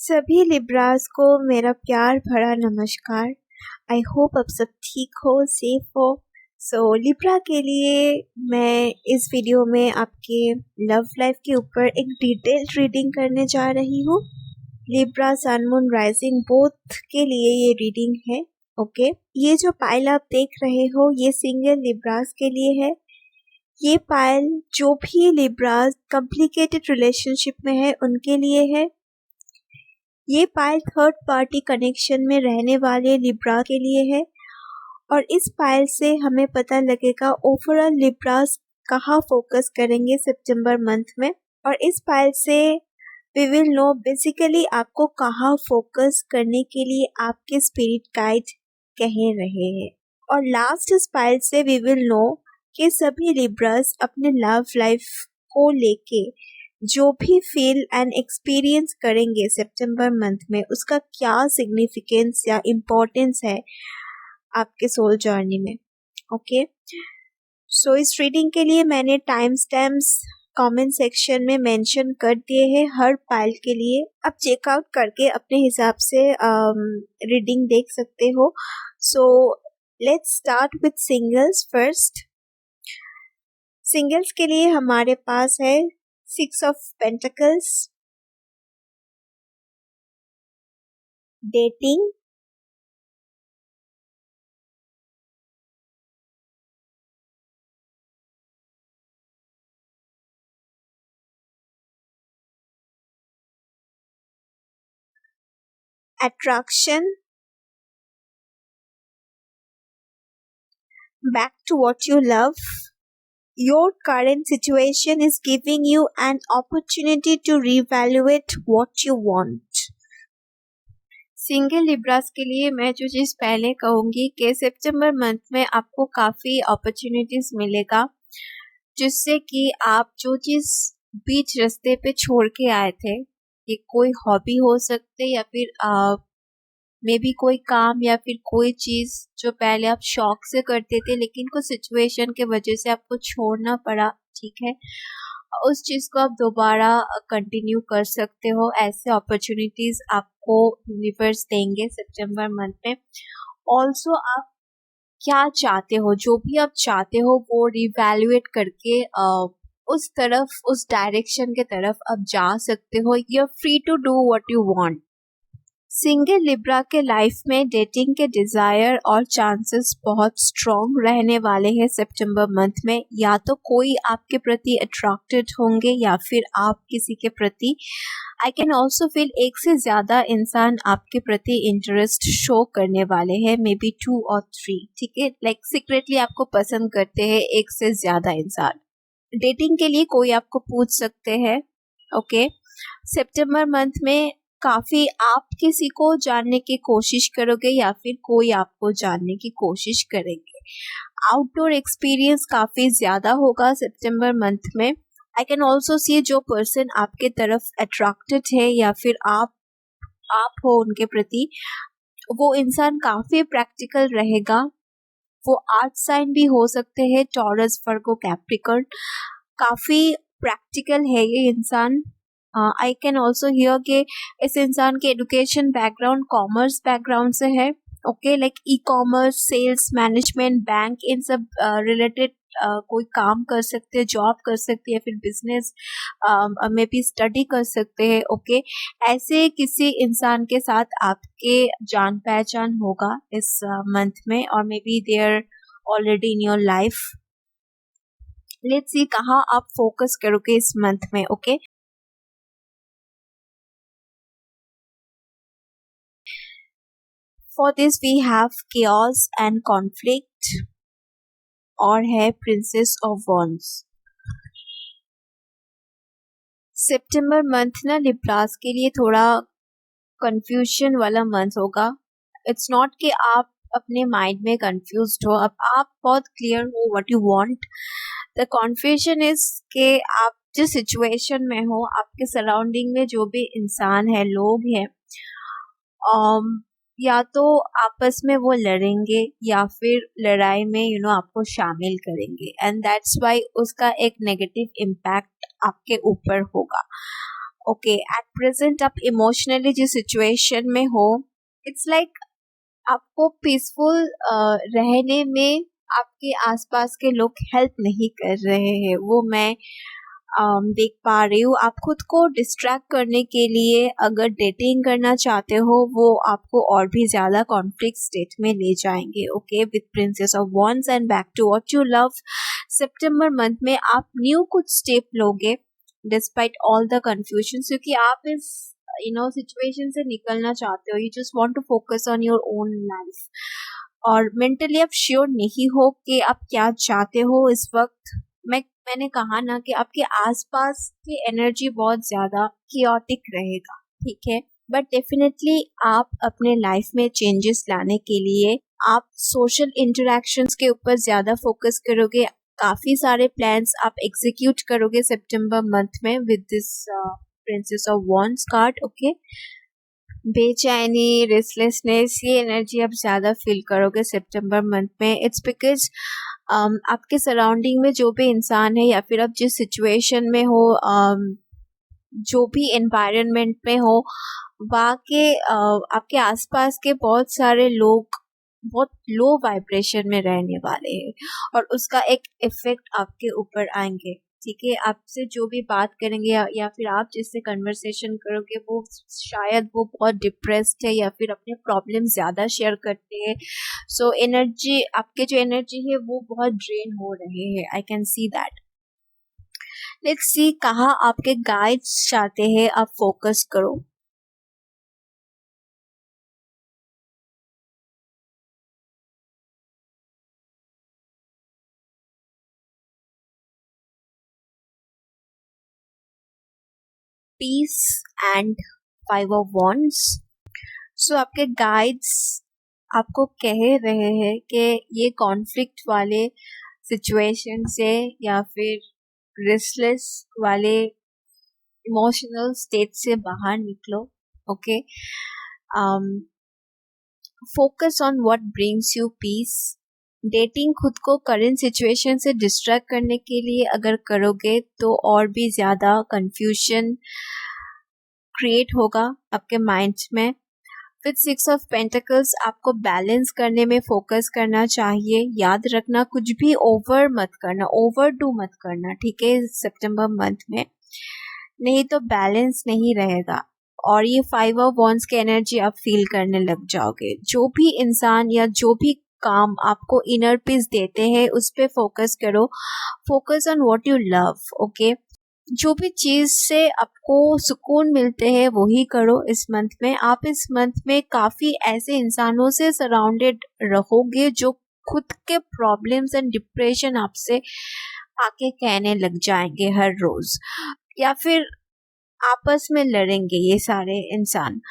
सभी लिब्रास को मेरा प्यार भरा नमस्कार। आई होप आप सब ठीक हो, सेफ हो। लिब्रा के लिए मैं इस वीडियो में आपके लव लाइफ के ऊपर एक डिटेल्ड रीडिंग करने जा रही हूँ। लिब्रा, सन, मून, राइजिंग बोथ के लिए ये रीडिंग है। ओके, ये जो पाइल आप देख रहे हो ये सिंगल लिब्रास के लिए है। ये पाइल जो भी लिब्रास कॉम्प्लिकेटेड रिलेशनशिप में है उनके लिए है। ये पाइल थर्ड पार्टी कनेक्शन में रहने वाले लिब्रा के लिए है और इस पाइल से हमें पता लगेगा ओवरऑल लिब्रास कहाँ फोकस करेंगे सितंबर मंथ में। और इस पाइल से वी विल नो बेसिकली आपको कहाँ फोकस करने के लिए आपके स्पिरिट गाइड कह रहे हैं। और लास्ट इस पाइल से वी विल नो कि सभी लिब्रास अपने लव लाइफ को लेके जो भी फील एंड एक्सपीरियंस करेंगे सितंबर मंथ में उसका क्या सिग्निफिकेंस या इम्पोर्टेंस है आपके सोल जर्नी में। ओके, इस रीडिंग के लिए मैंने टाइम स्टैम्प्स कमेंट सेक्शन में मेंशन कर दिए हैं हर पाइल के लिए। आप चेकआउट करके अपने हिसाब से रीडिंग देख सकते हो। Let's start with singles first. Singles के लिए हमारे पास है 6 of Pentacles, dating, attraction, back to what you love. Your current situation is giving you an opportunity to reevaluate what you want. Single Libras के लिए मैं जो चीज़ पहले कहूँगी कि सितंबर मंथ में आपको काफ़ी अपॉर्चुनिटीज मिलेगा जिससे कि आप जो चीज़ बीच रास्ते पे छोड़ के आए थे, ये कोई हॉबी हो सकते या फिर मे बी कोई काम या फिर कोई चीज़ जो पहले आप शौक से करते थे लेकिन कुछ सिचुएशन के वजह से आपको छोड़ना पड़ा, ठीक है, उस चीज़ को आप दोबारा कंटिन्यू कर सकते हो। ऐसे अपॉर्चुनिटीज आपको यूनिवर्स देंगे सितंबर मंथ में। ऑल्सो आप क्या चाहते हो, जो भी आप चाहते हो वो रिवैल्यूएट करके उस तरफ, उस डायरेक्शन के तरफ आप जा सकते हो। You are free to do what you want. Single Libra के लाइफ में डेटिंग के डिजायर और चांसेस बहुत स्ट्रॉन्ग रहने वाले हैं सितंबर मंथ में। या तो कोई आपके प्रति अट्रैक्टेड होंगे या फिर आप किसी के प्रति। आई कैन ऑल्सो फील एक से ज्यादा इंसान आपके प्रति इंटरेस्ट शो करने वाले हैं, मे बी 2 or 3, ठीक है, लाइक सीक्रेटली आपको पसंद करते हैं एक से ज्यादा इंसान। डेटिंग के लिए कोई आपको पूछ सकते हैं। ओके, सितंबर मंथ में काफी आप किसी को जानने की कोशिश करोगे या फिर कोई आपको जानने की कोशिश करेंगे। आउटडोर एक्सपीरियंस काफी ज्यादा होगा सितंबर मंथ में। आई कैन ऑल्सो सी जो पर्सन आपके तरफ अट्रैक्टेड है या फिर आप हो उनके प्रति, वो इंसान काफी प्रैक्टिकल रहेगा। वो आर्थ साइन भी हो सकते हैं, टॉरस, वर्गो, कैप्रिकॉर्न। काफी प्रैक्टिकल है ये इंसान। आई कैन ऑल्सो हियर के इस इंसान के एजुकेशन बैकग्राउंड कॉमर्स बैकग्राउंड से है। Okay, like e commerce, sales, management, bank, इन सब रिलेटेड कोई काम कर सकते हैं, जॉब कर सकते हैं, फिर बिजनेस में भी स्टडी कर सकते हैं। ओके, ऐसे किसी इंसान के साथ आपके जान पहचान होगा इस मंथ में, और maybe they are already in your life. Let's see कहाँ आप फोकस करोगे इस मंथ में। Okay, For this we have chaos and conflict और है Princess of Wands। September month ना लिब्रास के लिए थोड़ा कंफ्यूजन वाला मंथ होगा। इट्स नॉट कि आप अपने माइंड में कंफ्यूज्ड हो, अब आप बहुत क्लियर हो what you want. The confusion is कि आप जिस सिचुएशन में हो, आपके सराउंडिंग में जो भी इंसान है, लोग हैं, या तो आपस में वो लड़ेंगे या फिर लड़ाई में आपको शामिल करेंगे, एंड दैट्स वाई उसका एक नेगेटिव इम्पैक्ट आपके ऊपर होगा। ओके, एट प्रेजेंट आप इमोशनली जिस सिचुएशन में हो, इट्स लाइक आपको पीसफुल रहने में आपके आसपास के लोग हेल्प नहीं कर रहे हैं, वो मैं देख पा रही हूँ। आप खुद को डिस्ट्रैक्ट करने के लिए अगर डेटिंग करना चाहते हो, वो आपको और भी ज्यादा कॉन्फ्लिक्ट स्टेट में ले जाएंगे। Okay, with princess of wands and back to what you love, सितंबर मंथ में आप न्यू कुछ स्टेप लोगे डिस्पाइट ऑल द कंफ्यूजन, क्योंकि आप इस सिचुएशन से निकलना चाहते हो। You just want to focus on your own life, और मेंटली आप श्योर नहीं हो कि आप क्या चाहते हो इस वक्त। मैंने कहा ना कि आपके आसपास की एनर्जी बहुत ज्यादा कियोटिक रहेगा, ठीक है, बट डेफिनेटली आप अपने लाइफ में चेंजेस लाने के लिए आप सोशल इंटरेक्शंस के ऊपर ज्यादा फोकस करोगे। काफी सारे प्लान्स आप एग्जीक्यूट करोगे सितंबर मंथ में with this princess of wands card. Okay, बेचैनी, रेस्टलेसनेस, ये एनर्जी आप ज्यादा फील करोगे सितंबर मंथ में। इट्स बिकॉज आपके सराउंडिंग में जो भी इंसान है, या फिर आप जिस सिचुएशन में हो, जो भी एनवायरनमेंट में हो, वहाँ के आपके आसपास के बहुत सारे लोग बहुत लो वाइब्रेशन में रहने वाले हैं, और उसका एक इफेक्ट आपके ऊपर आएंगे। ठीक है, आपसे जो भी बात करेंगे या फिर आप जिससे कन्वर्सेशन करोगे, वो शायद वो बहुत डिप्रेस्ड है या फिर अपने प्रॉब्लम ज्यादा शेयर करते हैं। सो एनर्जी, आपके जो एनर्जी है वो बहुत ड्रेन हो रहे हैं। I can see that. Let's see कहाँ आपके गाइड्स चाहते हैं आप फोकस करो। Peace and 5 of wands. So आपके गाइड्स आपको कह रहे हैं कि ये कॉन्फ्लिक्ट वाले सिचुएशन से या फिर रेस्टलेस वाले इमोशनल स्टेट से बाहर निकलो। Okay, focus on what brings you peace. Dating खुद को करंट सिचुएशन से डिस्ट्रैक्ट करने के लिए अगर करोगे तो और भी ज्यादा कंफ्यूजन क्रिएट होगा आपके माइंड में। विद 6 ऑफ पेंटिकल्स आपको बैलेंस करने में फोकस करना चाहिए। याद रखना, कुछ भी ओवर मत करना, ओवर डू मत करना, ठीक है, सितंबर मंथ में, नहीं तो बैलेंस नहीं रहेगा। और ये 5 ऑफ वॉन्ड्स की एनर्जी आप फील करने लग जाओगे। जो भी इंसान या जो भी काम आपको इनर पीस देते हैं उस पे फोकस करो। Focus on what you love. Okay, जो भी चीज से आपको सुकून मिलते हैं वही करो इस मंथ में। आप इस मंथ में काफी ऐसे इंसानों से सराउंडेड रहोगे जो खुद के प्रॉब्लम्स एंड डिप्रेशन आपसे आके कहने लग जाएंगे हर रोज, या फिर आपस में लड़ेंगे ये सारे इंसान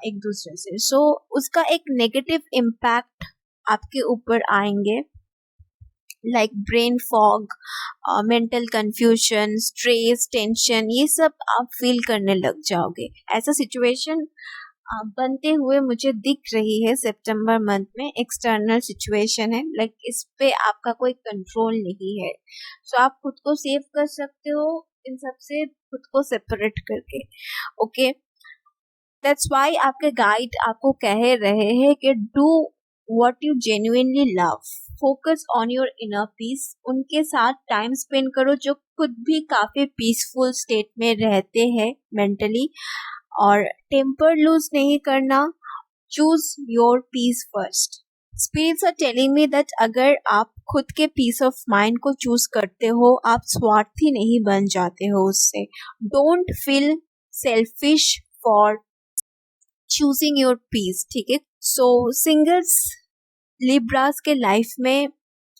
एक दूसरे से। सो उसका एक नेगेटिव इम्पैक्ट आपके ऊपर आएंगे, like brain fog, mental confusion, stress, tension, ये सब आप फील करने लग जाओगे। ऐसा सिचुएशन बनते हुए मुझे दिख रही है सितंबर मंथ में। एक्सटर्नल सिचुएशन है, लाइक इस पे आपका कोई कंट्रोल नहीं है। सो आप खुद को सेव कर सकते हो इन सब से, खुद को सेपरेट करके। ओके, दैट्स व्हाई आपके गाइड आपको कह रहे हैं कि do what you genuinely love, focus on your inner peace. उनके साथ टाइम स्पेंड करो जो खुद भी काफी पीसफुल स्टेट में रहते हैं मेंटली। और टेम्पर लूज नहीं करना, choose your peace first. Spirits are telling me that अगर आप खुद के पीस ऑफ माइंड को चूज करते हो, आप स्वार्थी नहीं बन जाते हो उससे। Don't feel selfish for choosing your peace, ठीक है। सो सिंगल्स लिब्रास के लाइफ में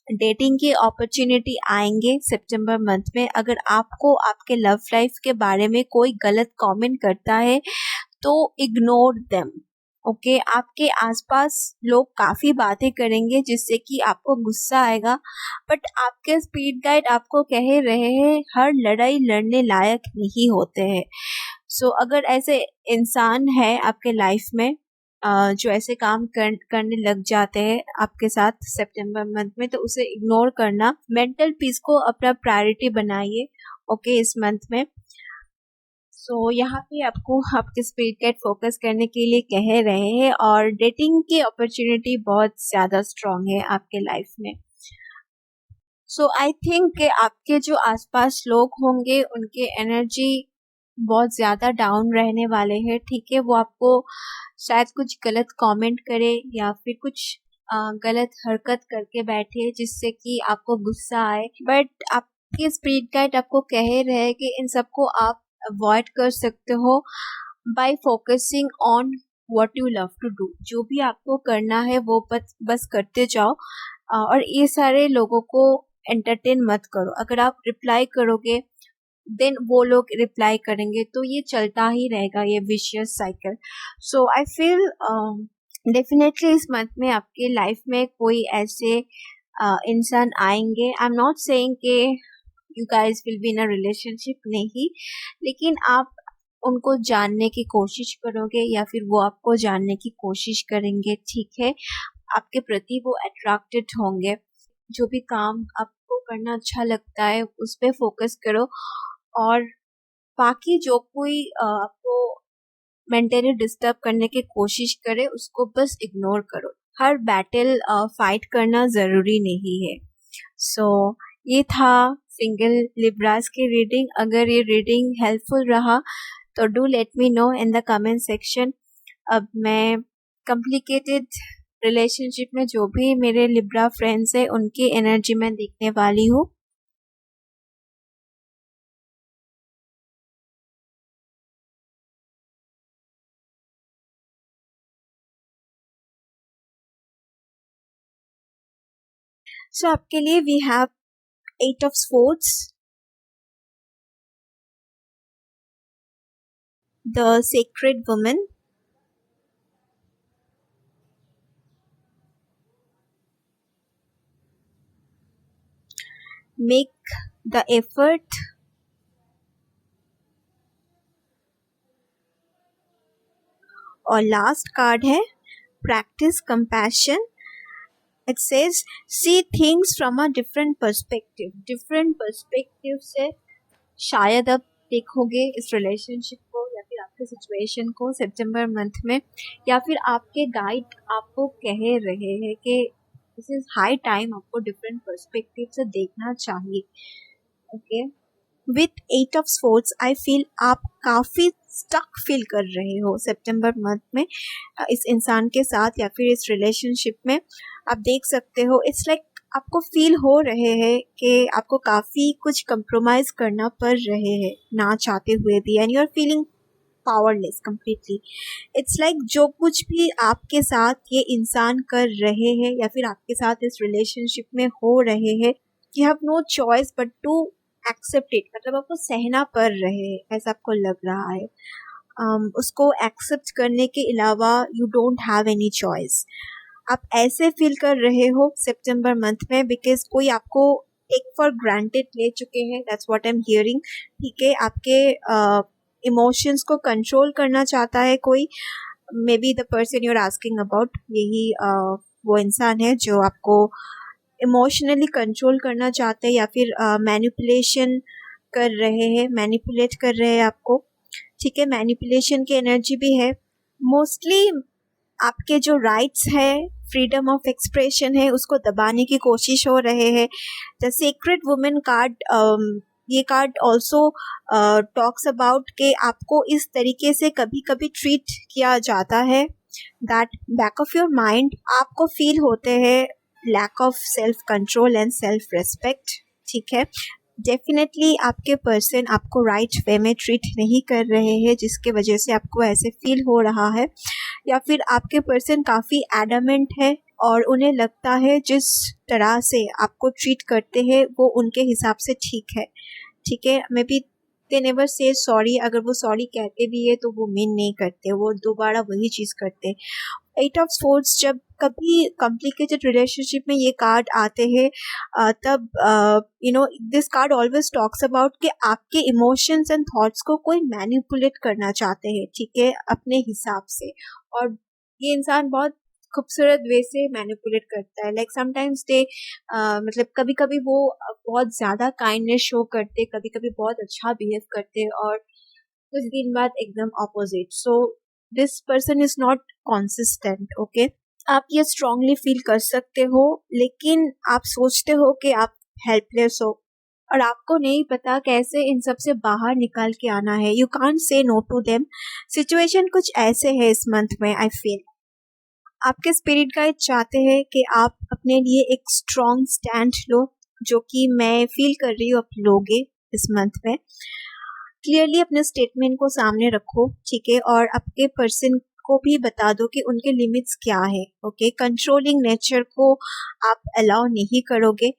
डेटिंग की अपॉर्चुनिटी आएंगे सितंबर मंथ में। अगर आपको आपके लव लाइफ के बारे में कोई गलत कमेंट करता है तो इग्नोर देम। ओके, आपके आसपास लोग काफी बातें करेंगे जिससे कि आपको गुस्सा आएगा, बट आपके स्पिरिट गाइड आपको कह रहे हैं हर लड़ाई लड़ने लायक नहीं होते हैं। सो अगर ऐसे इंसान है आपके लाइफ में जो ऐसे काम करने लग जाते हैं आपके साथ सितंबर मंथ में, तो उसे इग्नोर करना। मेंटल पीस को अपना प्रायोरिटी बनाइए ओके इस मंथ में। यहाँ पे आपको आपके स्पिरिट गाइड फोकस करने के लिए कह रहे हैं और डेटिंग की अपॉर्चुनिटी बहुत ज़्यादा स्ट्रांग है आपके लाइफ में। आई थिंक कि आपके जो आसपास लोग होंगे उनके एनर्जी बहुत ज़्यादा डाउन रहने वाले हैं, ठीक है। वो आपको शायद कुछ गलत कमेंट करे या फिर कुछ गलत हरकत करके बैठे जिससे कि आपको गुस्सा आए, बट आपके स्पिरिट गाइड आपको कह रहे हैं कि इन सबको आप अवॉइड कर सकते हो by focusing on what you love to do. जो भी आपको करना है वो बस करते जाओ और ये सारे लोगों को एंटरटेन मत करो। अगर आप रिप्लाई करोगे देन वो लोग रिप्लाई करेंगे, तो ये चलता ही रहेगा, ये vicious cycle. I feel definitely इस मंथ में आपके लाइफ में कोई ऐसे इंसान आएंगे। आई एम नॉट सेइंग कि you guys will be in a relationship, नहीं, लेकिन आप उनको जानने की कोशिश करोगे या फिर वो आपको जानने की कोशिश करेंगे, ठीक है। आपके प्रति वो अट्रैक्टेड होंगे। जो भी काम आपको करना अच्छा लगता है उस पर फोकस करो और बाकी जो कोई आपको मेंटली डिस्टर्ब करने की कोशिश करे उसको बस इग्नोर करो। हर बैटल फाइट करना ज़रूरी नहीं है। ये था सिंगल लिब्रास की रीडिंग। अगर ये रीडिंग हेल्पफुल रहा तो do let me know in the comment section. अब मैं कॉम्प्लिकेटेड रिलेशनशिप में जो भी मेरे लिब्रा फ्रेंड्स हैं उनकी एनर्जी में देखने वाली हूँ। आपके लिए we have 8 of Swords, the Sacred Woman, make the effort, और लास्ट कार्ड है practice compassion. It says see things from a different perspective. different perspective से शायद अब देखोगे इस रिलेशनशिप को या फिर आपके सिचुएशन को सितंबर मंथ में, या फिर आपके गाइड आपको कह रहे हैं कि दिस इज हाई टाइम आपको डिफरेंट पर्सपेक्टिव से देखना चाहिए। Okay, with 8 of Swords I feel आप काफ़ी स्टक फील कर रहे हो सितंबर मंथ में इस इंसान के साथ या फिर इस रिलेशनशिप में। आप देख सकते हो इट्स लाइक आपको फील हो रहे हैं कि आपको काफ़ी कुछ कंप्रोमाइज़ करना पड़ रहे हैं ना चाहते हुए भी, and you are feeling powerless completely. It's like जो कुछ भी आपके साथ ये इंसान कर रहे हैं या फिर आपके साथ इस रिलेशनशिप में हो रहे हैं, you have no choice but to accept it. मतलब आपको सहना पड़ रहे है ऐसा आपको लग रहा है। उसको एक्सेप्ट करने के अलावा you don't have any choice. आप ऐसे फील कर रहे हो सितंबर मंथ में बिकॉज कोई आपको टेक फॉर ग्रांटेड ले चुके हैं, that's what I am hearing, ठीक है। आपके इमोशंस को कंट्रोल करना चाहता है कोई, may be the person you are asking about, यही वो इंसान है जो आपको इमोशनली कंट्रोल करना चाहते हैं या फिर मैनिपुलेशन कर रहे हैं, मैनिपुलेट कर रहे हैं आपको, ठीक है। मैनिपुलेशन की एनर्जी भी है। मोस्टली आपके जो राइट्स है, फ्रीडम ऑफ एक्सप्रेशन है, उसको दबाने की कोशिश हो रहे हैं। द सीक्रेट वुमेन कार्ड, ये कार्ड ऑल्सो टॉक्स अबाउट कि आपको इस तरीके से कभी कभी ट्रीट किया जाता है that back of your mind आपको फील होते हैं lack of self control and self respect, ठीक है। डेफिनेटली आपके पर्सन आपको राइट वे में ट्रीट नहीं कर रहे हैं जिसके वजह से आपको ऐसे फील हो रहा है, या फिर आपके पर्सन काफ़ी एडमेंट है और उन्हें लगता है जिस तरह से आपको ट्रीट करते हैं वो उनके हिसाब से ठीक है, ठीक है। May be they never say sorry, अगर वो सॉरी कहते भी है तो वो मीन नहीं करते, वो दोबारा वही चीज़ करते। 8 of Swords जब कभी कॉम्प्लिकेटेड रिलेशनशिप में ये कार्ड आते हैं तब you know this card always talks about कि आपके इमोशंस एंड थॉट्स को कोई मैनिपुलेट करना चाहते हैं, ठीक है, अपने हिसाब से। और ये इंसान बहुत खूबसूरत वे से मैनिपुलेट करता है। लाइक समटाइम्स दे मतलब कभी कभी वो बहुत ज़्यादा काइंडनेस शो करते, कभी कभी बहुत अच्छा बिहेव करते और कुछ दिन बाद एकदम opposite. So this person is not consistent. Okay, आप ये स्ट्रांगली फील कर सकते हो, लेकिन आप सोचते हो कि आप हेल्पलेस हो और आपको नहीं पता कैसे इन सब से बाहर निकाल के आना है. You can't say no to them. Situation कुछ ऐसे है इस मंथ में. आई फील आपके स्पिरिट गाइड चाहते हैं कि आप अपने लिए एक स्ट्रॉन्ग स्टैंड लो, जो कि मैं फील कर रही हूँ आप लोगे इस मंथ में. क्लियरली अपने स्टेटमेंट को सामने रखो, ठीक है, और आपके पर्सन को भी बता दो कि उनके लिमिट्स क्या है. ओके, कंट्रोलिंग नेचर को आप अलाउ नहीं करोगे.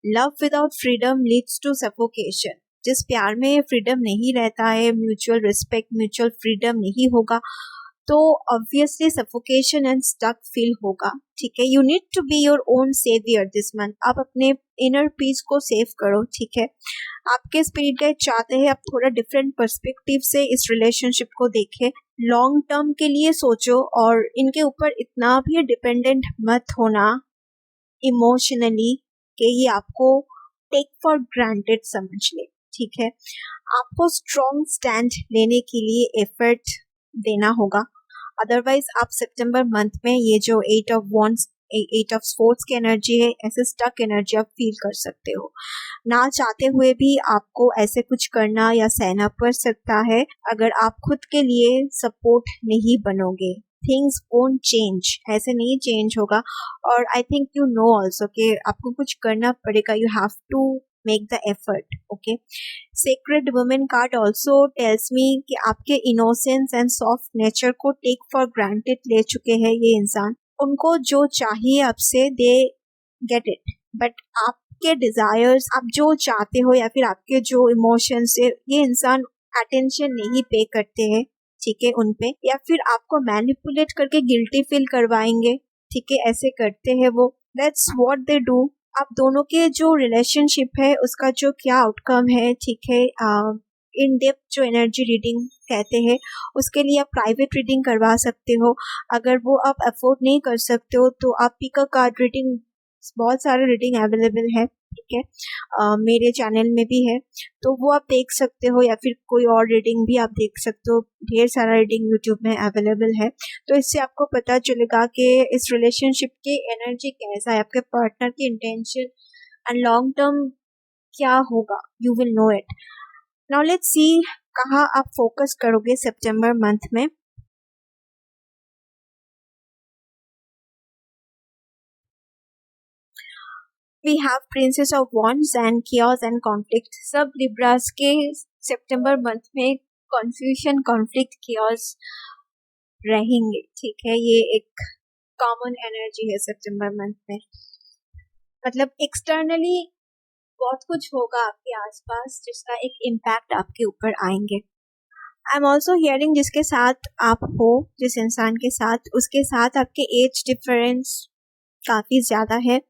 Love without freedom leads to suffocation. जिस प्यार में फ्रीडम नहीं रहता है, म्यूचुअल रिस्पेक्ट, म्यूचुअल फ्रीडम नहीं होगा, तो obviously suffocation and stuck feel होगा. ठीक है, you need to be your own saviour this month. आप अपने इनर पीस को सेव करो. ठीक है, आपके स्पिरिट गाइड चाहते हैं आप थोड़ा डिफरेंट पर्सपेक्टिव से इस रिलेशनशिप को देखें. लॉन्ग टर्म के लिए सोचो और इनके ऊपर इतना भी डिपेंडेंट मत होना इमोशनली कि ये आपको टेक फॉर ग्रांटेड समझ ले. ठीक है, आपको स्ट्रॉन्ग स्टैंड लेने के लिए एफर्ट देना होगा. अदरवाइज आप सितंबर मंथ में ये जो 8 ऑफ वॉन्ड्स, 8 ऑफ स्पोर्ट्स की एनर्जी है, ऐसे स्टक एनर्जी आप फील कर सकते हो. ना चाहते हुए भी आपको ऐसे कुछ करना या सहना पड़ सकता है अगर आप खुद के लिए सपोर्ट नहीं बनोगे. थिंग्स वोंट चेंज, ऐसे नहीं चेंज होगा. और I think you know also कि आपको कुछ करना पड़ेगा. You have to make the effort. Okay, sacred women card also tells me कि आपके इनोसेंस एंड सॉफ्ट नेचर को टेक फॉर ग्रांटेड ले चुके हैं ये इंसान. उनको जो चाहिए आपसे दे गेट इट, बट आपके डिजायर्स, आप जो चाहते हो या फिर आपके जो इमोशंस है, ये इंसान अटेंशन नहीं पे करते हैं. ठीक है, उन पे, या फिर आपको मैनिपुलेट करके गिल्टी फील करवाएंगे. ठीक है, ऐसे करते हैं वो. That's what they do. आप दोनों के जो रिलेशनशिप है उसका जो क्या आउटकम है, ठीक है, इन डेप्थ जो एनर्जी रीडिंग कहते हैं, उसके लिए आप प्राइवेट रीडिंग करवा सकते हो. अगर वो आप अफोर्ड नहीं कर सकते हो तो आप पिक अ कार्ड रीडिंग, बहुत सारे रीडिंग अवेलेबल है. ठीक है, मेरे चैनल में भी है, तो वो आप देख सकते हो, या फिर कोई और रीडिंग भी आप देख सकते हो. ढेर सारा रीडिंग यूट्यूब में अवेलेबल है. तो इससे आपको पता चलेगा कि इस रिलेशनशिप की एनर्जी कैसा है, आपके पार्टनर की इंटेंशन एंड लॉन्ग टर्म क्या होगा. You will know it. Now let's see कहाँ आप फोकस करोगे सितंबर मंथ में. We have Princess of Wands and Chaos and Conflict. सब लिब्रास के सितंबर मंथ में confusion, conflict, chaos रहेंगे. ठीक है, ये एक कॉमन एनर्जी है सितंबर मंथ में. मतलब एक्सटर्नली बहुत कुछ होगा आपके आसपास जिसका एक इम्पैक्ट आपके ऊपर आएंगे. आई एम ऑल्सो हियरिंग जिसके साथ आप हो, जिस इंसान के साथ, उसके साथ आपके एज डिफरेंस काफी ज्यादा है.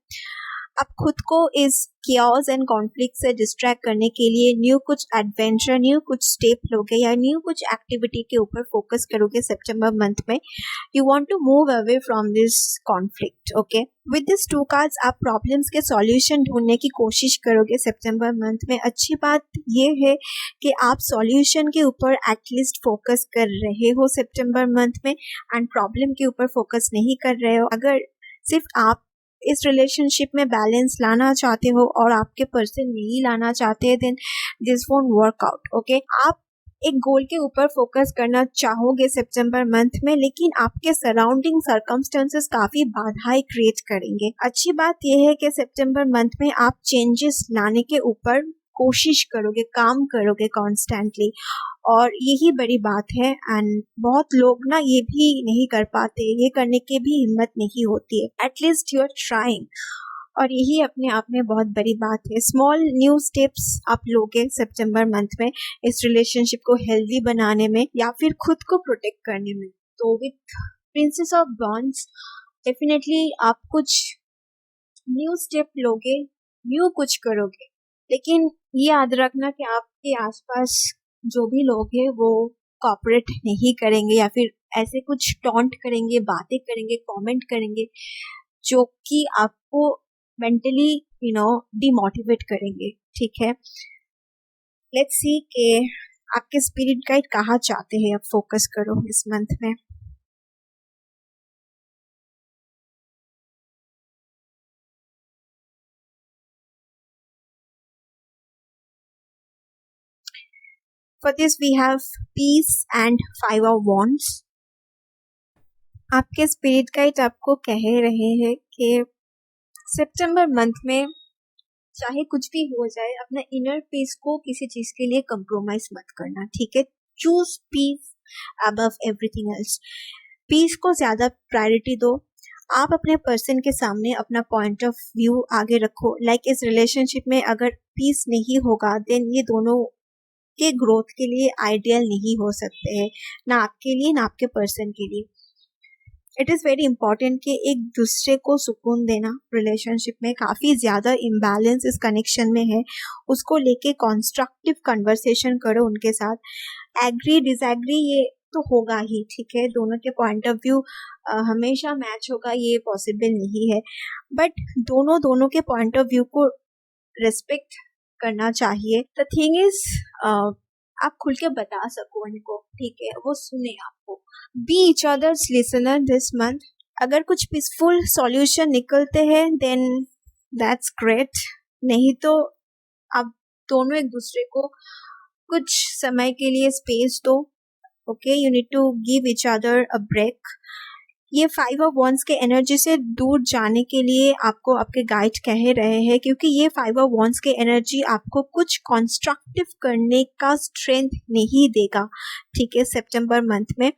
आप खुद को इस कियास एंड कॉन्फ्लिक्ट से डिस्ट्रैक्ट करने के लिए न्यू कुछ एडवेंचर, न्यू कुछ स्टेप लोगे या न्यू कुछ एक्टिविटी के ऊपर फोकस करोगे सितंबर मंथ में. You want to move away from this conflict. Okay, with this two cards आप प्रॉब्लम्स के सॉल्यूशन ढूंढने की कोशिश करोगे सितंबर मंथ में. अच्छी बात ये है कि आप सॉल्यूशन के ऊपर एटलीस्ट फोकस कर रहे हो सितंबर मंथ में, एंड प्रॉब्लम के ऊपर फोकस नहीं कर रहे हो. अगर सिर्फ आप इस रिलेशनशिप में बैलेंस लाना चाहते हो और आपके पर्सन नहीं लाना चाहते, then this won't work out. Okay, आप एक गोल के ऊपर फोकस करना चाहोगे सितंबर मंथ में, लेकिन आपके सराउंडिंग सर्कमस्टेंसेस काफी बाधाएं क्रिएट करेंगे. अच्छी बात यह है कि सितंबर मंथ में आप चेंजेस लाने के ऊपर कोशिश करोगे, काम करोगे कॉन्स्टेंटली, और यही बड़ी बात है. एंड बहुत लोग ना ये भी नहीं कर पाते, ये करने की भी हिम्मत नहीं होती है. एटलीस्ट यू आर ट्राइंग, और यही अपने आप में बहुत बड़ी बात है. स्मॉल न्यू स्टेप्स आप लोगे सितंबर मंथ में इस रिलेशनशिप को हेल्दी बनाने में या फिर खुद को प्रोटेक्ट करने में. तो with princess of wands definitely आप कुछ न्यू स्टेप लोगे, न्यू कुछ करोगे, लेकिन ये याद रखना कि आपके आसपास जो भी लोग हैं वो कॉपरेट नहीं करेंगे या फिर ऐसे कुछ टॉन्ट करेंगे, बातें करेंगे, कमेंट करेंगे जो कि आपको मेंटली डिमोटिवेट करेंगे. ठीक है, लेट्स सी के आपके स्पिरिट गाइड कहाँ चाहते हैं आप फोकस करो इस मंथ में? For this we have peace and 5 of Wands. आपके स्पिरिट गाइड आपको कह रहे हैं कि सितंबर मंथ में चाहे कुछ भी हो जाए, अपना इनर पीस को किसी चीज के लिए कंप्रोमाइज मत करना, ठीक है? Choose peace above everything else. Peace को ज्यादा प्रायोरिटी दो। आप अपने पर्सन के सामने अपना पॉइंट ऑफ व्यू आगे रखो। लाइक इस रिलेशनशिप में अगर पीस नहीं होगा देन ये दोनों के ग्रोथ के लिए आइडियल नहीं हो सकते हैं, ना आपके लिए ना आपके पर्सन के लिए। इट इज़ वेरी इंपॉर्टेंट कि एक दूसरे को सुकून देना। रिलेशनशिप में काफ़ी ज़्यादा इम्बैलेंस इस कनेक्शन में है, उसको लेके कॉन्स्ट्रक्टिव कन्वर्सेशन करो उनके साथ। एग्री डिसएग्री ये तो होगा ही, ठीक है? दोनों के पॉइंट ऑफ व्यू हमेशा मैच होगा ये पॉसिबल नहीं है, बट दोनों के पॉइंट ऑफ व्यू को रिस्पेक्ट करना चाहिए। द थिंग इज आप खुल के बता सको उनको, ठीक है? वो सुने आपको। Be each others listener this month. अगर कुछ पीसफुल सॉल्यूशन निकलते हैं देन दैट्स ग्रेट, नहीं तो आप दोनों एक दूसरे को कुछ समय के लिए स्पेस दो। Okay, you need to give each other a break. ये 5 of Wands के एनर्जी से दूर जाने के लिए आपको आपके गाइड कह रहे हैं, क्योंकि ये 5 of Wands के एनर्जी आपको कुछ कंस्ट्रक्टिव करने का स्ट्रेंथ नहीं देगा, ठीक है? सितंबर मंथ में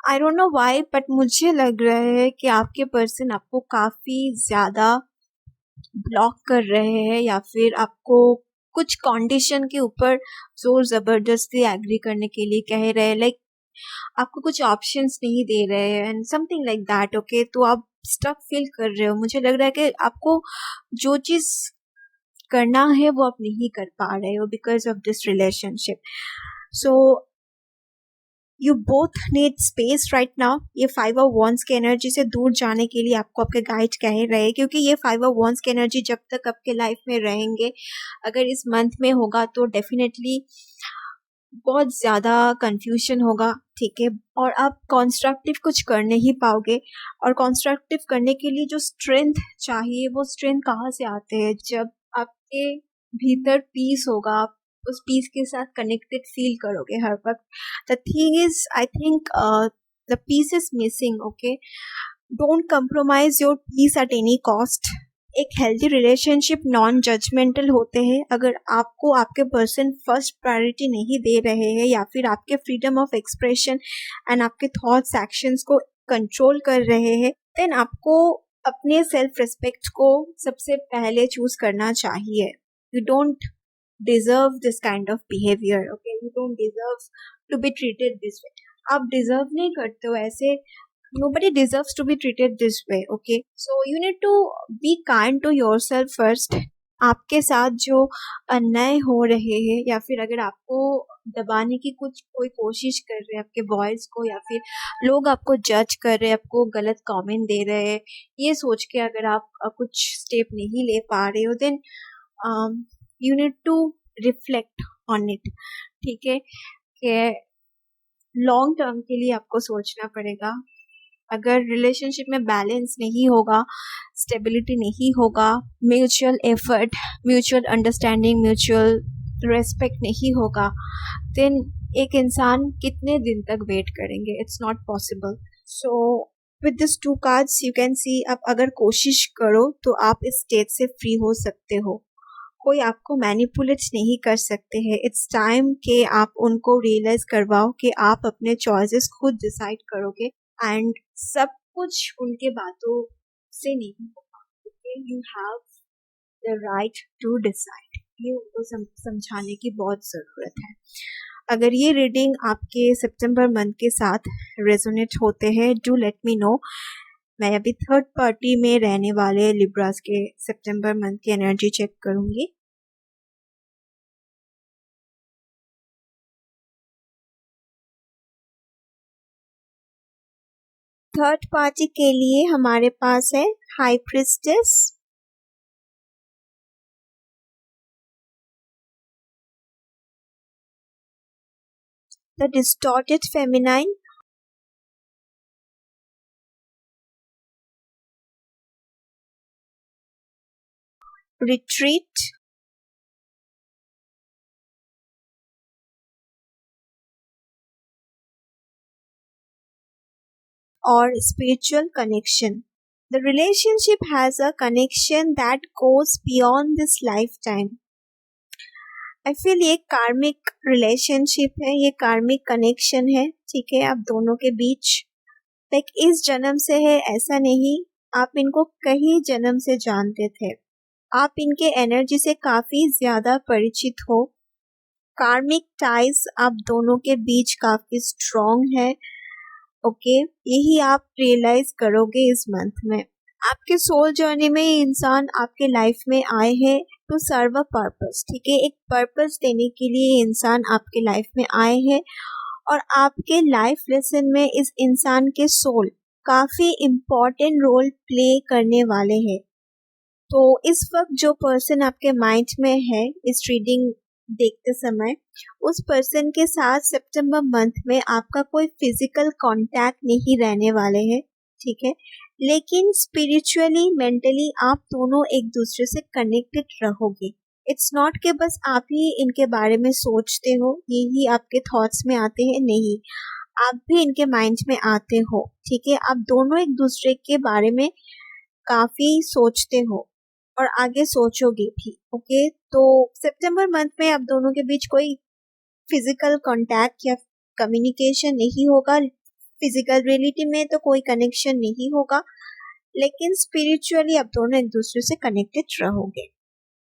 I don't know why but मुझे लग रहा है कि आपके पर्सन आपको काफ़ी ज़्यादा ब्लॉक कर रहे हैं, या फिर आपको कुछ कंडीशन के ऊपर जोर ज़बरदस्ती एग्री करने के लिए कह रहे हैं। लाइक आपको कुछ ऑप्शंस नहीं दे रहे हैं and something like that. Okay, तो आप स्टक फील कर रहे हो। मुझे लग रहा है कि आपको जो चीज़ करना है वो आप नहीं कर पा रहे हो because of this relationship. So you both need space right now. ये 5 of Wands के एनर्जी से दूर जाने के लिए आपको आपके गाइड कह रहे हैं, क्योंकि ये 5 of Wands के एनर्जी जब तक आपके लाइफ में रहेंगे, अगर इस मंथ में होगा तो डेफिनेटली बहुत ज़्यादा कंफ्यूजन होगा, ठीक है? और आप कंस्ट्रक्टिव कुछ कर नहीं पाओगे। और कंस्ट्रक्टिव करने के लिए जो स्ट्रेंथ चाहिए वो स्ट्रेंथ कहाँ से आते हैं? जब आपके भीतर पीस होगा, आप उस पीस के साथ कनेक्टेड फील करोगे हर वक्त। The thing is I think the peace is missing. Okay, don't compromise your peace at any cost. एक हेल्दी रिलेशनशिप नॉन जजमेंटल होते हैं। अगर आपको आपके पर्सन फर्स्ट प्रायोरिटी नहीं दे रहे हैं, या फिर आपके फ्रीडम ऑफ एक्सप्रेशन एंड आपके थॉट्स एक्शंस को कंट्रोल कर रहे हैं, देन आपको अपने सेल्फ रिस्पेक्ट को सबसे पहले चूज करना चाहिए। You don't deserve this kind of behaviour. Okay, you don't deserve to be treated this way. आप डिजर्व नहीं करते हो ऐसे। Nobody deserves to be treated this way. Okay, so you need to be kind to yourself first. आपके साथ जो अन्याय हो रहे हैं, या फिर अगर आपको दबाने की कुछ कोई कोशिश कर रहे हैं आपके वॉइस को, या फिर लोग आपको जज कर रहे हैं, आपको गलत कमेंट दे रहे हैं, ये सोच के अगर आप कुछ स्टेप नहीं ले पा रहे हो, then you need to reflect on it, ठीक है? कि लॉन्ग टर्म के लिए आपको सोचना पड़ेगा। अगर रिलेशनशिप में बैलेंस नहीं होगा, स्टेबिलिटी नहीं होगा, mutual effort, mutual understanding, mutual respect नहीं होगा, देन एक इंसान कितने दिन तक वेट करेंगे? It's not possible. So with this 2 cards you can see, आप अगर कोशिश करो तो आप इस स्टेट से फ्री हो सकते हो। कोई आपको मैनिपुलेट नहीं कर सकते हैं। इट्स टाइम कि आप उनको रियलाइज करवाओ कि आप अपने चॉइसेस खुद डिसाइड करोगे, एंड सब कुछ उनके बातों से नहीं होगा। You have the right to decide. ये उनको समझाने की बहुत ज़रूरत है। अगर ये रीडिंग आपके सितंबर मंथ के साथ रेजोनेट होते हैं, डू लेट मी नो। मैं अभी थर्ड पार्टी में रहने वाले लिब्रास के सितंबर मंथ की एनर्जी चेक करूंगी। थर्ड पार्टी के लिए हमारे पास है high priestess, the distorted feminine, retreat, or spiritual connection. The relationship has a connection that goes beyond this lifetime. I feel ये कार्मिक रिलेशनशिप है, ये कार्मिक कनेक्शन है, ठीक है, आप दोनों के बीच। लाइक इस जन्म से है ऐसा नहीं, आप इनको कई जन्म से जानते थे, आप इनके एनर्जी से काफी ज्यादा परिचित हो। कार्मिक टाइज आप दोनों के बीच काफी स्ट्रॉन्ग है। ओके, यही आप रियलाइज करोगे इस मंथ में। आपके सोल जर्नी में ये इंसान आपके लाइफ में आए हैं टू सर्व अ पर्पस, ठीक है, एक पर्पस देने के लिए इंसान आपके लाइफ में आए हैं और आपके लाइफ लेसन में इस इंसान के सोल काफी इम्पोर्टेंट रोल प्ले करने वाले हैं। तो इस वक्त जो पर्सन आपके माइंड में है इस रीडिंग देखते समय, उस पर्सन के साथ सितंबर मंथ में आपका कोई फिजिकल कांटेक्ट नहीं रहने वाले हैं, ठीक है, लेकिन स्पिरिचुअली मेंटली आप दोनों एक दूसरे से कनेक्टेड रहोगे। इट्स नॉट कि बस आप ही इनके बारे में सोचते हो, यही आपके थॉट्स में आते हैं, नहीं, आप भी इनके माइंड में आते हो, ठीक है, आप दोनों एक दूसरे के बारे में काफी सोचते हो और आगे सोचोगे भी। ओके, तो सितंबर मंथ में आप दोनों के बीच कोई फिजिकल कांटेक्ट या कम्युनिकेशन नहीं होगा, फिजिकल रियलिटी में तो कोई कनेक्शन नहीं होगा, लेकिन स्पिरिचुअली आप दोनों एक दूसरे से कनेक्टेड रहोगे।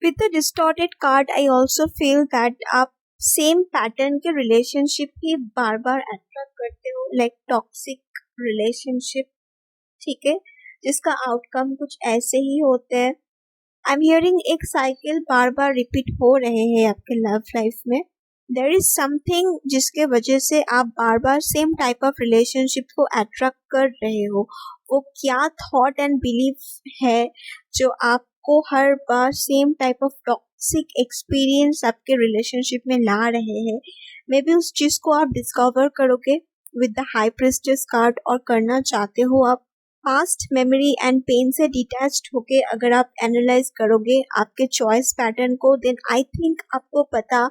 With the distorted card I also feel that आप सेम पैटर्न के रिलेशनशिप ही बार बार अट्रैक्ट करते हो, लाइक टॉक्सिक रिलेशनशिप, ठीक है, जिसका आउटकम कुछ ऐसे ही होते हैं। आई एम हियरिंग एक साइकिल बार बार रिपीट हो रहे हैं आपके लव लाइफ में। देयर इज समथिंग जिसके वजह से आप बार बार सेम टाइप ऑफ रिलेशनशिप को अट्रैक्ट कर रहे हो। वो क्या थॉट एंड बिलीफ है जो आपको हर बार same type of toxic experience आपके रिलेशनशिप में ला रहे हैं? मे बी उस चीज को आप डिस्कवर करोगे with the high priestess card, और करना चाहते हो आप। पास्ट मेमोरी एंड पेन से डिटैच्ड होके अगर आप एनालाइज करोगे आपके चॉइस पैटर्न को, देन आई थिंक आपको पता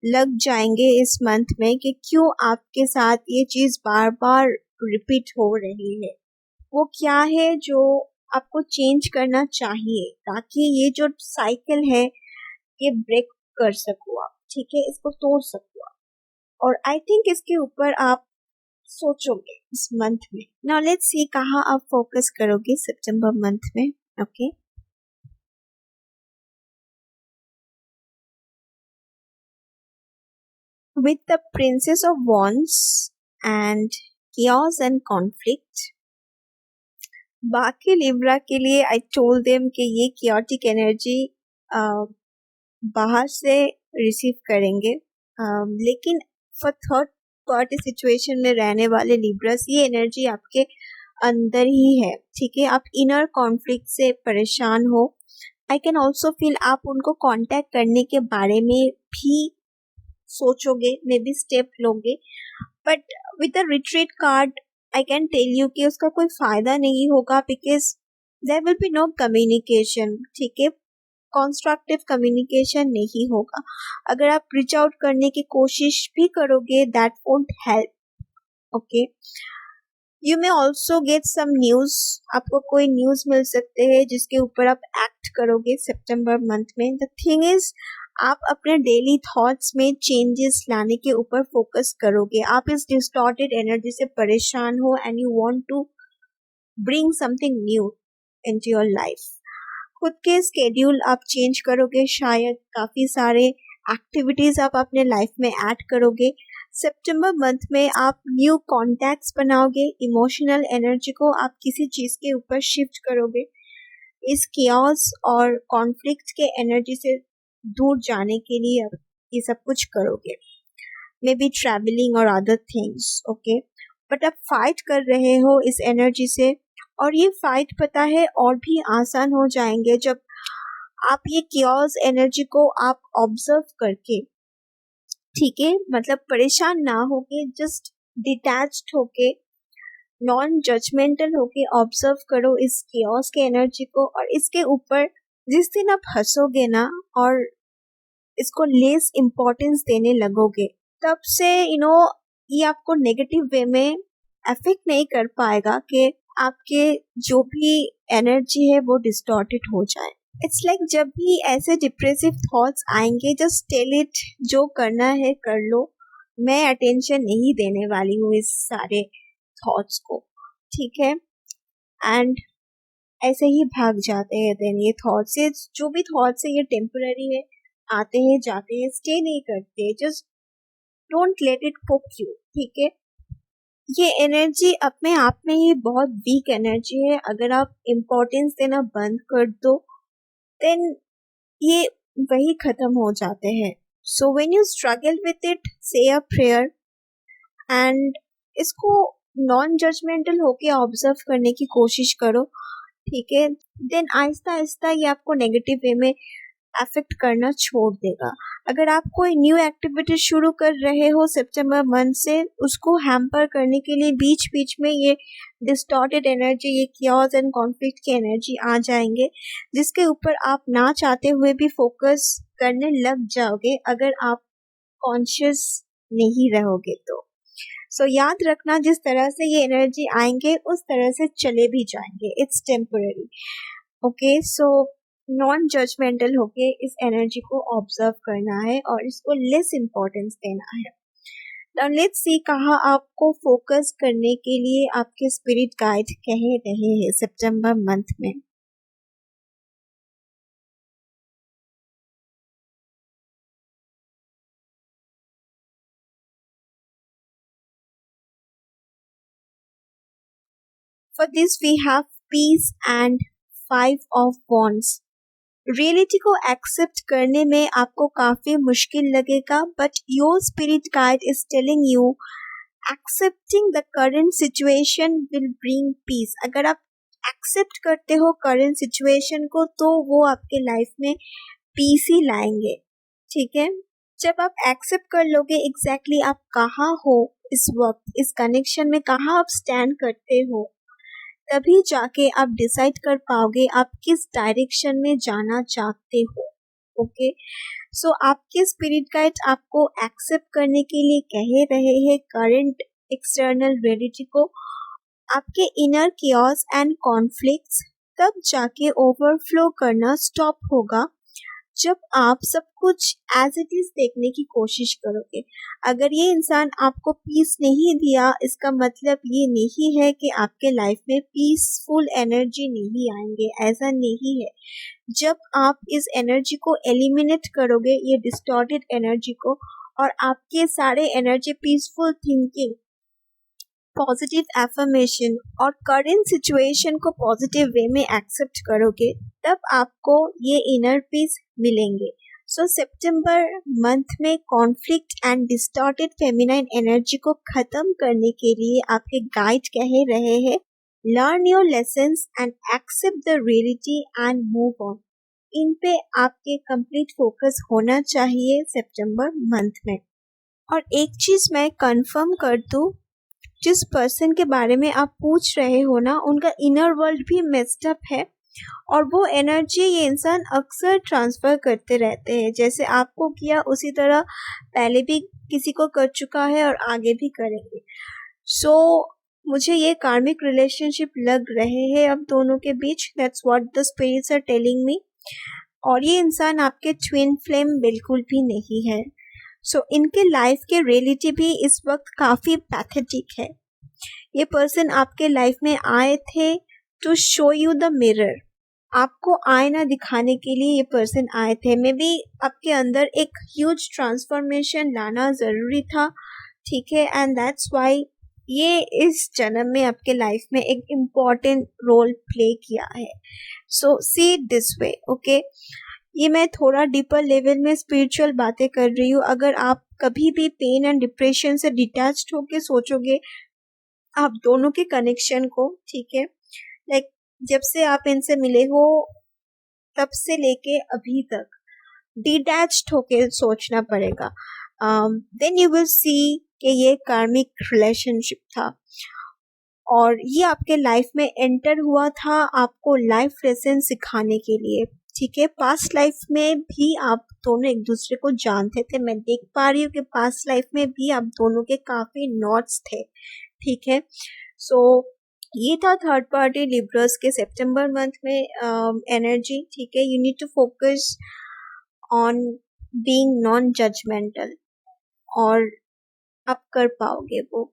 लग जाएंगे इस मंथ में कि क्यों आपके साथ ये चीज बार बार रिपीट हो रही है। वो क्या है जो आपको चेंज करना चाहिए ताकि ये जो साइकिल है ये ब्रेक कर सको आप, ठीक है, इसको तोड़ सको आप। और आई थिंक इसके ऊपर आप सोचोगे इस मंथ में। नाउ लेट्स सी कहाँ आप फोकस करोगे सितंबर मंथ में। Okay, with the Princess of Wands and chaos and conflict, बाकी लिब्रा के लिए आई टोल्ड देम कि ये chaotic एनर्जी बाहर से रिसीव करेंगे, लेकिन फॉर थर्ड पार्टी सिचुएशन में रहने वाले लिब्रस ये एनर्जी आपके अंदर ही है, ठीक है, आप इनर कॉन्फ्लिक्ट से परेशान हो। आई कैन ऑल्सो फील आप उनको कांटेक्ट करने के बारे में भी सोचोगे, मे बी स्टेप लोगे, but with the retreat card I can tell you कि उसका कोई फायदा नहीं होगा, because there will be no communication, ठीक है, कंस्ट्रक्टिव कम्युनिकेशन नहीं होगा। अगर आप रीच आउट करने की कोशिश भी करोगे that won't help. Okay, you may also get some news, आपको कोई न्यूज मिल सकते हैं जिसके ऊपर आप एक्ट करोगे सितंबर मंथ में। द थिंग इज आप अपने डेली थॉट्स में चेंजेस लाने के ऊपर फोकस करोगे। आप इस डिस्टॉर्टेड एनर्जी से परेशान हो and you want to bring something new into your life. खुद के स्केड्यूल आप चेंज करोगे, शायद काफी सारे एक्टिविटीज आप अपने लाइफ में ऐड करोगे। सितंबर मंथ में आप न्यू कॉन्टैक्ट्स बनाओगे, इमोशनल एनर्जी को आप किसी चीज के ऊपर शिफ्ट करोगे, इस कियास और कॉन्फ्लिक्ट के एनर्जी से दूर जाने के लिए आप ये सब कुछ करोगे, मे बी ट्रैवलिंग और अदर थिंग्स। ओके, बट आप फाइट कर रहे हो इस एनर्जी से, और ये फाइट पता है और भी आसान हो जाएंगे जब आप ये कियास एनर्जी को आप ऑब्जर्व करके ठीक है, मतलब परेशान ना होके जस्ट डिटैच्ड होके नॉन जजमेंटल होके ऑब्जर्व करो इस कियोस्क के एनर्जी को, और इसके ऊपर जिस दिन आप हंसोगे ना और इसको लेस इम्पोर्टेंस देने लगोगे, तब से ये आपको नेगेटिव वे में अफेक्ट नहीं कर पाएगा कि आपके जो भी एनर्जी है वो डिस्टॉर्टेड हो जाए। इट्स लाइक जब भी ऐसे डिप्रेसिव थॉट्स आएंगे, जस्ट टेल इट, जो करना है कर लो, मैं अटेंशन नहीं देने वाली हूँ इस सारे थॉट्स को, ठीक है। एंड ऐसे ही भाग जाते हैं देन ये थॉट्स, ये जो भी थॉट्स है ये टेम्पररी है, आते हैं जाते हैं, स्टे नहीं करते, just don't let it cook you, ठीक है। ये एनर्जी अपने आप में ही बहुत वीक एनर्जी है, अगर आप इम्पोर्टेंस देना बंद कर दो देन ये वही खत्म हो जाते हैं। So when you struggle with it, से अ प्रेयर एंड इसको नॉन जजमेंटल होके ऑब्जर्व करने की कोशिश करो, ठीक है। देन आहिस्ता आहिस्ता ये आपको नेगेटिव वे में अफेक्ट करना छोड़ देगा। अगर आप कोई न्यू एक्टिविटी शुरू कर रहे हो सितंबर मंथ से, उसको हैम्पर करने के लिए बीच बीच में ये डिस्टॉर्टेड एनर्जी, ये कियोस एंड कॉन्फ्लिक्ट की एनर्जी आ जाएंगे, जिसके ऊपर आप ना चाहते हुए भी फोकस करने लग जाओगे अगर आप कॉन्शियस नहीं रहोगे तो। सो याद रखना, जिस तरह से ये एनर्जी आएंगे उस तरह से चले भी जाएंगे, it's temporary, okay. So non judgemental होके इस एनर्जी को ऑब्जर्व करना है और इसको लेस इम्पोर्टेंस देना है। नाउ लेट्स सी कहाँ आपको फोकस करने के लिए आपके स्पिरिट गाइड कह रहे हैं सितंबर मंथ में। For this we have peace and 5 of wands. Reality को एक्सेप्ट करने में आपको काफी मुश्किल लगेगा, but your spirit guide is telling you accepting the current situation will bring peace. अगर आप एक्सेप्ट करते हो करंट सिचुएशन को तो वो आपके लाइफ में पीस ही लाएंगे, ठीक है। जब आप एक्सेप्ट कर लोगे एग्जैक्टली आप कहाँ हो इस वक्त, इस कनेक्शन में कहाँ आप स्टैंड करते हो, तभी जाके आप डिसाइड कर पाओगे आप किस डायरेक्शन में जाना चाहते हो, ओके। सो आपके स्पिरिट गाइड आपको एक्सेप्ट करने के लिए कह रहे हैं करंट एक्सटर्नल रियलिटी को, आपके इनर कियोस एंड कॉन्फ्लिक्ट्स तब जाके ओवरफ्लो करना स्टॉप होगा जब आप सब कुछ एज इट इज देखने की कोशिश करोगे। अगर ये इंसान आपको पीस नहीं दिया, इसका मतलब ये नहीं है कि आपके लाइफ में पीसफुल एनर्जी नहीं आएंगे, ऐसा नहीं है। जब आप इस एनर्जी को एलिमिनेट करोगे, ये डिस्टॉर्टेड एनर्जी को, और आपके सारे energy peaceful thinking, positive affirmation और करंट सिचुएशन को पॉजिटिव वे में एक्सेप्ट करोगे, तब आपको ये इनर पीस मिलेंगे। सो सितंबर मंथ में conflict and distorted feminine energy को खत्म करने के लिए आपके गाइड कह रहे हैं learn your lessons and accept the reality and move on. इन पे आपके कंप्लीट फोकस होना चाहिए सितंबर मंथ में। और एक चीज मैं कंफर्म कर दूं, जिस पर्सन के बारे में आप पूछ रहे हो ना, उनका इनर वर्ल्ड भी मेस्ड अप है और वो एनर्जी ये इंसान अक्सर ट्रांसफर करते रहते हैं। जैसे आपको किया उसी तरह पहले भी किसी को कर चुका है और आगे भी करेंगे। सो मुझे ये कार्मिक रिलेशनशिप लग रहे हैं अब दोनों के बीच, that's what the spirits are telling me. और ये इंसान आपके ट्विन फ्लेम बिल्कुल भी नहीं है। सो इनके लाइफ के रियलिटी भी इस वक्त काफी पैथेटिक है। ये पर्सन आपके लाइफ में आए थे to show you the mirror, आपको आईना दिखाने के लिए ये पर्सन आए थे। मे बी आपके अंदर एक ह्यूज ट्रांसफॉर्मेशन लाना जरूरी था, ठीक है, एंड दैट्स व्हाई ये इस जन्म में आपके लाइफ में एक इम्पॉर्टेंट रोल प्ले किया है। So see it this way, okay. ये मैं थोड़ा डीपर लेवल में स्पिरिचुअल बातें कर रही हूँ। अगर आप कभी भी पेन एंड डिप्रेशन से डिटैच्ड होके सोचोगे आप दोनों के कनेक्शन को, ठीक है, लाइक जब से आप इनसे मिले हो तब से लेके अभी तक डिटैच्ड होके सोचना पड़ेगा। देन यू विल सी कि ये कार्मिक रिलेशनशिप था और ये आपके लाइफ में एंटर हुआ था आपको लाइफ लेसन सिखाने के लिए। ठीक है, पास्ट लाइफ में भी आप दोनों एक दूसरे को जानते थे। मैं देख पा रही हूँ कि पास्ट लाइफ में भी आप दोनों के काफी नॉट्स थे। ठीक है, सो ये था थर्ड पार्टी लिब्रस के सितंबर मंथ में एनर्जी। ठीक है, you need to focus on being non judgemental और आप कर पाओगे वो।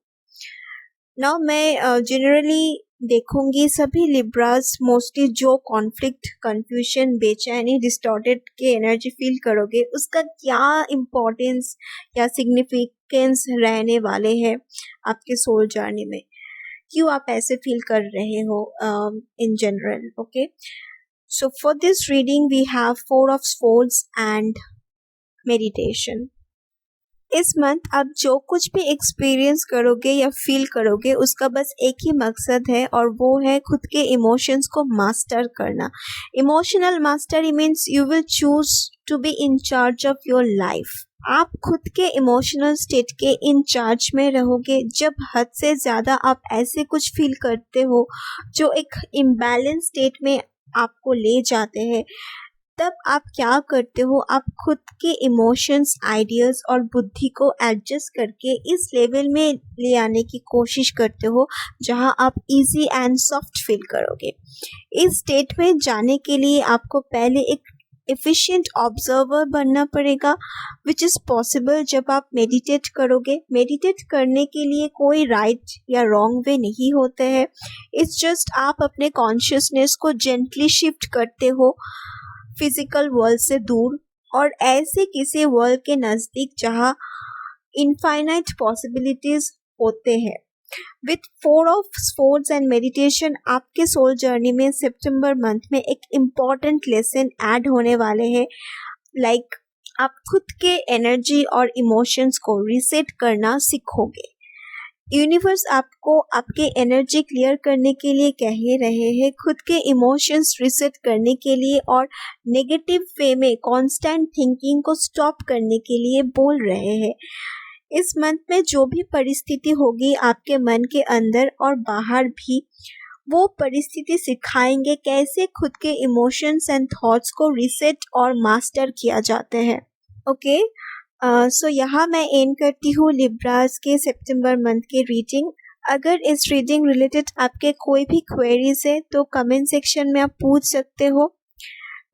नाउ मैं जनरली देखूंगी सभी लिब्रास मोस्टली जो कॉन्फ्लिक्ट, कंफ्यूजन, बेचैनी, डिस्टॉर्टेड के एनर्जी फील करोगे उसका क्या इम्पोर्टेंस या सिग्निफिकेंस रहने वाले हैं आपके सोल जर्नी में, क्यों आप ऐसे फील कर रहे हो in general. Okay, so for this reading we have 4 of swords and meditation. इस मंथ आप जो कुछ भी एक्सपीरियंस करोगे या फील करोगे उसका बस एक ही मकसद है और वो है खुद के इमोशंस को मास्टर करना। Emotional mastery means you will choose to be in charge of your life. आप खुद के इमोशनल स्टेट के इन चार्ज में रहोगे। जब हद से ज़्यादा आप ऐसे कुछ फील करते हो जो एक इम्बैलेंस स्टेट में आपको ले जाते हैं, तब आप क्या करते हो, आप खुद के इमोशंस, आइडियाज और बुद्धि को एडजस्ट करके इस लेवल में ले आने की कोशिश करते हो जहां आप इजी एंड सॉफ्ट फील करोगे। इस स्टेट में जाने के लिए आपको पहले एक एफिशिएंट ऑब्जर्वर बनना पड़ेगा, विच इज़ पॉसिबल जब आप मेडिटेट करोगे। मेडिटेट करने के लिए कोई राइट या रॉन्ग वे नहीं होते हैं। इट्स जस्ट आप अपने कॉन्शियसनेस को जेंटली शिफ्ट करते हो फिजिकल वर्ल्ड से दूर और ऐसे किसी वर्ल्ड के नज़दीक जहां इनफाइनाइट पॉसिबिलिटीज होते हैं। With 4 of swords and meditation आपके सोल जर्नी में सितंबर मंथ में एक इम्पॉर्टेंट लेसन ऐड होने वाले हैं। लाइक आप खुद के एनर्जी और इमोशंस को रीसेट करना सीखोगे। यूनिवर्स आपको आपके एनर्जी क्लियर करने के लिए कह रहे हैं, खुद के इमोशंस रीसेट करने के लिए और नेगेटिव वे में कांस्टेंट थिंकिंग को स्टॉप करने के लिए बोल रहे हैं। इस मंथ में जो भी परिस्थिति होगी आपके मन के अंदर और बाहर भी, वो परिस्थिति सिखाएंगे कैसे खुद के इमोशंस एंड थॉट्स को रीसेट और मास्टर किया जाते हैं। ओके, सो यहाँ मैं एंड करती हूँ लिब्रास के सितंबर मंथ के रीडिंग। अगर इस रीडिंग रिलेटेड आपके कोई भी क्वेरीज है तो कमेंट सेक्शन में आप पूछ सकते हो।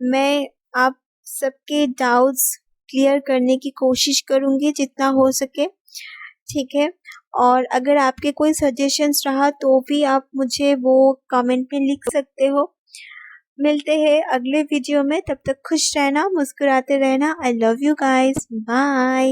मैं आप सबके डाउट्स क्लियर करने की कोशिश करूँगी जितना हो सके। ठीक है, और अगर आपके कोई सजेशंस रहा तो भी आप मुझे वो कमेंट में लिख सकते हो। मिलते हैं अगले वीडियो में, तब तक खुश रहना, मुस्कुराते रहना। I love you guys, bye.